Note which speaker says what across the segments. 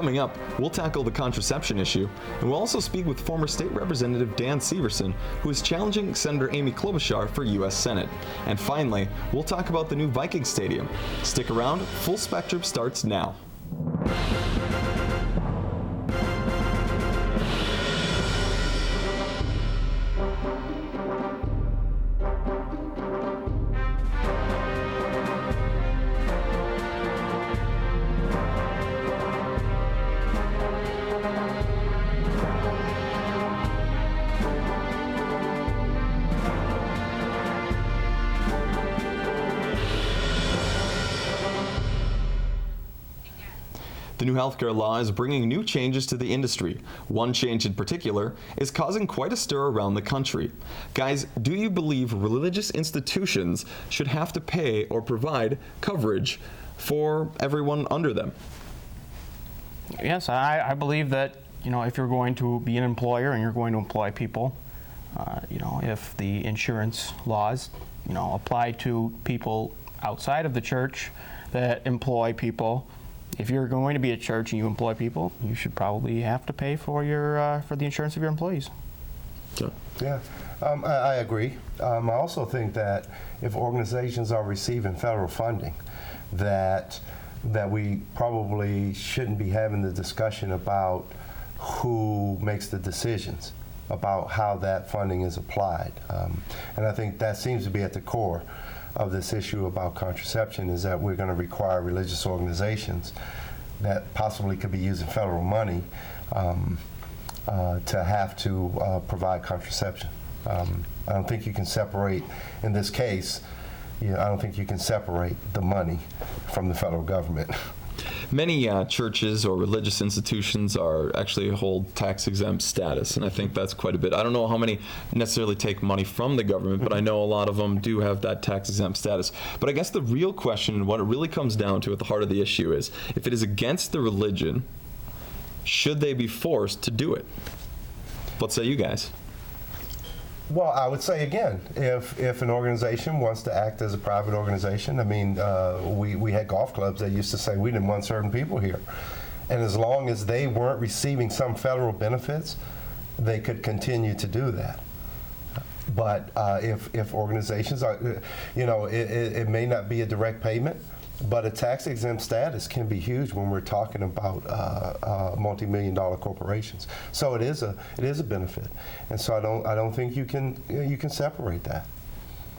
Speaker 1: Coming up, we'll tackle the contraception issue, and we'll also speak with former State Representative Dan Severson, who is challenging Senator Amy Klobuchar for U.S. Senate. And finally, we'll talk about the new Viking Stadium. Stick around, Full Spectrum starts now. The new healthcare law is bringing new changes to the industry. One change in particular is causing quite a stir around the country. Guys, do you believe religious institutions should have to pay or provide coverage for everyone under them?
Speaker 2: Yes, I believe that, if you're going to be an employer and you're going to employ people, if the insurance laws, apply to people outside of the church that employ people, if you're going to be a church and you employ people, you should probably have to pay for for the insurance of your employees.
Speaker 1: Sure.
Speaker 3: Yeah, I agree. I also think that if organizations are receiving federal funding, that we probably shouldn't be having the discussion about who makes the decisions about how that funding is applied. And I think that seems to be at the core of this issue about contraception, is that we're going to require religious organizations that possibly could be using federal money to have to provide contraception. I don't think you can separate, in this case, I don't think you can separate the money from the federal government.
Speaker 1: Many churches or religious institutions actually hold tax-exempt status, and I think that's quite a bit. I don't know how many necessarily take money from the government, but I know a lot of them do have that tax-exempt status. But I guess the real question, and what it really comes down to at the heart of the issue, is if it is against the religion, should they be forced to do it? What say you guys?
Speaker 3: Well, I would say, again, if an organization wants to act as a private organization, I mean, we had golf clubs that used to say we didn't want certain people here. And as long as they weren't receiving some federal benefits, they could continue to do that. But if organizations are, it may not be a direct payment, but a tax-exempt status can be huge when we're talking about multi-million-dollar corporations. So it is a benefit, and so I don't think you can separate that.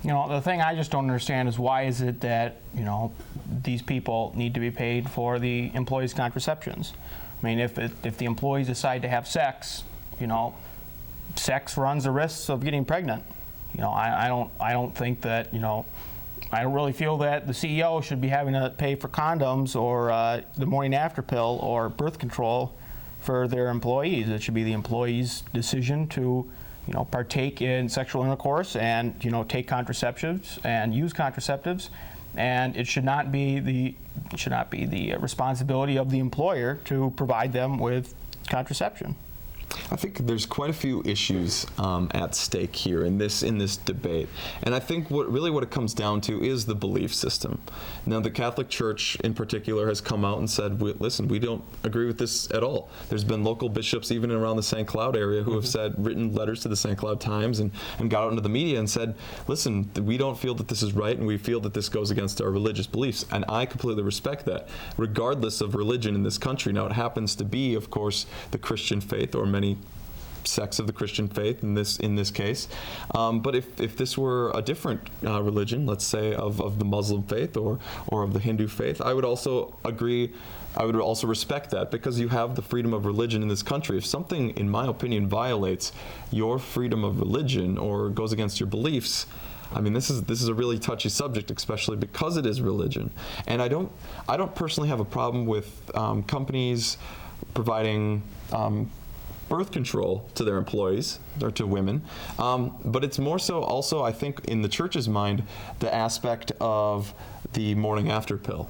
Speaker 2: The thing I just don't understand is why is it that these people need to be paid for the employees' contraceptions? I mean, if the employees decide to have sex, sex runs the risks of getting pregnant. I don't think that I don't really feel that the CEO should be having to pay for condoms or the morning after pill or birth control for their employees. It should be the employee's decision to, partake in sexual intercourse and, take contraceptives and use contraceptives. And it should not be the responsibility of the employer to provide them with contraception.
Speaker 1: I think there's quite a few issues at stake here in this debate, and I think what it comes down to is the belief system. Now, the Catholic Church in particular has come out and said, listen, we don't agree with this at all. There's been local bishops even around the St. Cloud area who have written letters to the St. Cloud Times and got out into the media and said, listen, we don't feel that this is right, and we feel that this goes against our religious beliefs. And I completely respect that, regardless of religion in this country. Now, it happens to be, of course, the Christian faith, or many sects of the Christian faith in this case. But if this were a different religion, let's say of the Muslim faith or of the Hindu faith, I would also agree. I would also respect that, because you have the freedom of religion in this country. If something, in my opinion, violates your freedom of religion or goes against your beliefs, I mean, this is a really touchy subject, especially because it is religion. And I don't personally have a problem with companies providing birth control to their employees or to women, but it's more so also, I think, in the church's mind, the aspect of the morning after pill.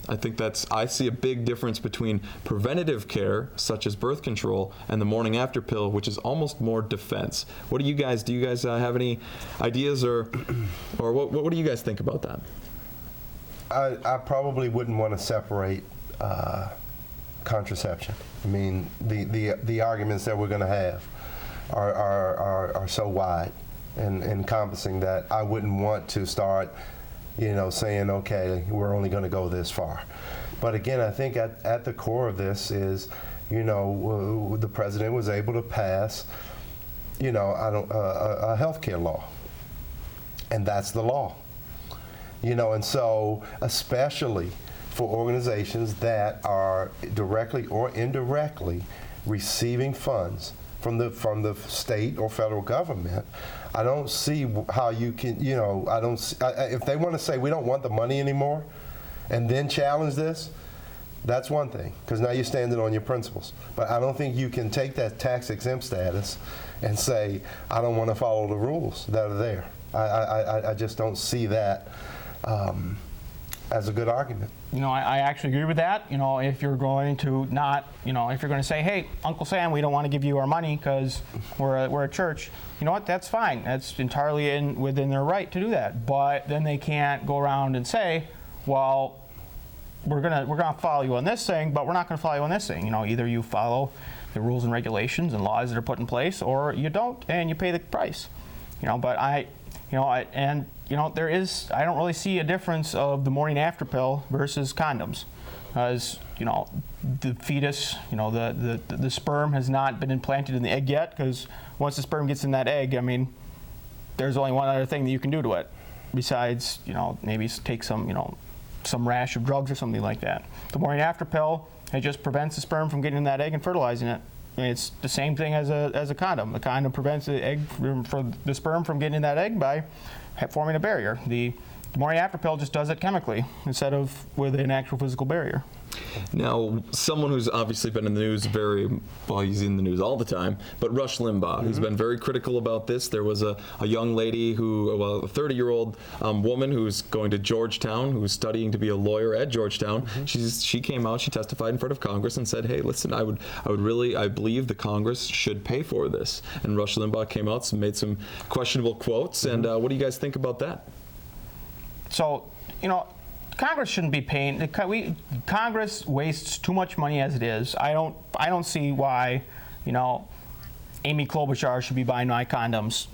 Speaker 1: I think I see a big difference between preventative care, such as birth control, and the morning after pill, which is almost more defense. What do you guys have any ideas, or what do you guys think about that?
Speaker 3: I probably wouldn't want to separate contraception. I mean, the arguments that we're going to have are so wide and encompassing that I wouldn't want to start, saying, okay, we're only going to go this far. But again, I think at the core of this is, the president was able to pass, a health care law, and that's the law. And so especially for organizations that are directly or indirectly receiving funds from the state or federal government, I don't see how you can, if they want to say we don't want the money anymore and then challenge this, that's one thing, because now you're standing on your principles. But I don't think you can take that tax exempt status and say, I don't want to follow the rules that are there. I just don't see that as a good argument.
Speaker 2: I actually agree with that. If you're going to not, if you're going to say, hey, Uncle Sam, we don't want to give you our money because we're a church, you know what, that's fine. That's entirely within their right to do that. But then they can't go around and say, well, we're gonna follow you on this thing, but we're not going to follow you on this thing. Either you follow the rules and regulations and laws that are put in place, or you don't, and you pay the price. But I don't really see a difference of the morning after pill versus condoms, because the fetus, the sperm has not been implanted in the egg yet, because once the sperm gets in that egg, I mean, there's only one other thing that you can do to it, besides maybe take some rash of drugs or something like that. The morning after pill, it just prevents the sperm from getting in that egg and fertilizing it. I mean, it's the same thing as a condom. The condom prevents the egg for the sperm from getting in that egg by forming a barrier. The morning after pill just does it chemically instead of with an actual physical barrier.
Speaker 1: Now, someone who's obviously been in the news he's in the news all the time, but Rush Limbaugh, who's been very critical about this. There was a young lady a 30-year-old woman who's going to Georgetown, who's studying to be a lawyer at Georgetown. She came out, she testified in front of Congress and said, hey, listen, I believe the Congress should pay for this. And Rush Limbaugh came out and made some questionable quotes. And what do you guys think about that?
Speaker 2: So, Congress shouldn't be paying. Congress wastes too much money as it is. I don't see why, Amy Klobuchar should be buying my condoms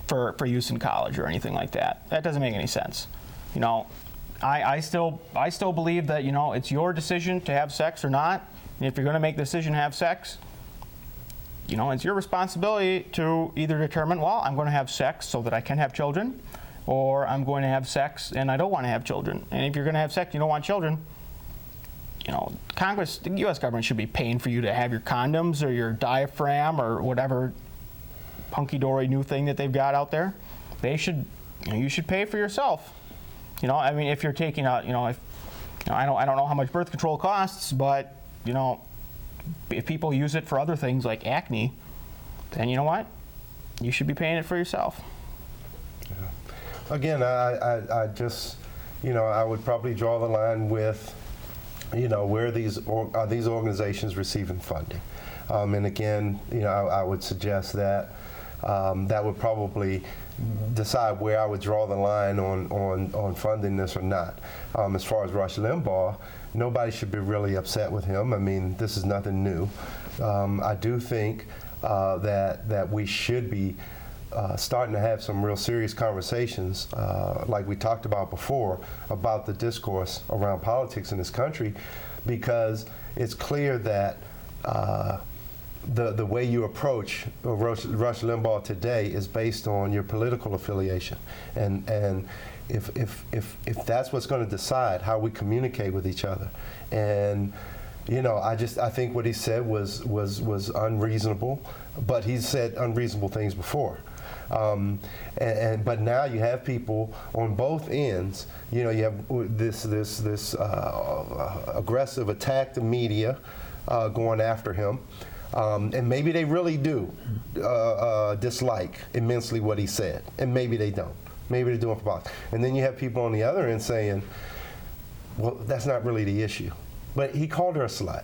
Speaker 2: for use in college or anything like that. That doesn't make any sense. I still believe that it's your decision to have sex or not. And if you're going to make the decision to have sex, it's your responsibility to either determine, well, I'm going to have sex so that I can have children, or I'm going to have sex and I don't want to have children. And if you're going to have sex and you don't want children, Congress, the U.S. government should be paying for you to have your condoms or your diaphragm or whatever hunky-dory new thing that they've got out there. They should, you should pay for yourself. I mean, if you're taking out, I don't know how much birth control costs, but if people use it for other things like acne, then you know what? You should be paying it for yourself.
Speaker 3: Again, I just, I would probably draw the line with, where are these organizations receiving funding? And again, I would suggest that that would probably decide where I would draw the line on funding this or not. As far as Rush Limbaugh, nobody should be really upset with him. I mean, this is nothing new. I do think that we should be starting to have some real serious conversations, like we talked about before, about the discourse around politics in this country, because it's clear that the way you approach Rush Limbaugh today is based on your political affiliation, and if that's what's going to decide how we communicate with each other, and I think what he said was unreasonable, but he's said unreasonable things before. But now you have people on both ends. You have this aggressive attack the media going after him, and maybe they really do dislike immensely what he said, and maybe they don't. Maybe they're doing it for politics. And then you have people on the other end saying, "Well, that's not really the issue," but he called her a slut.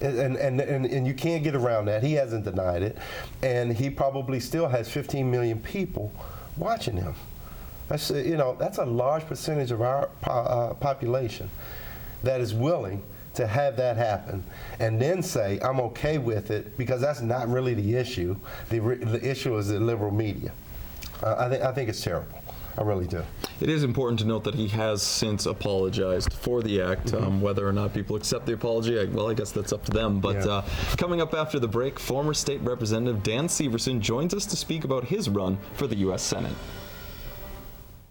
Speaker 3: And you can't get around that. He hasn't denied it, and he probably still has 15 million people watching him. That's a large percentage of our population that is willing to have that happen and then say, I'm okay with it, because that's not really the issue. The issue is the liberal media. I think it's terrible. I really do.
Speaker 1: It is important to note that he has since apologized for the act. Whether or not people accept the apology, I guess that's up to them. But
Speaker 3: Yeah.
Speaker 1: Coming up after the break, former State Representative Dan Severson joins us to speak about his run for the U.S. Senate.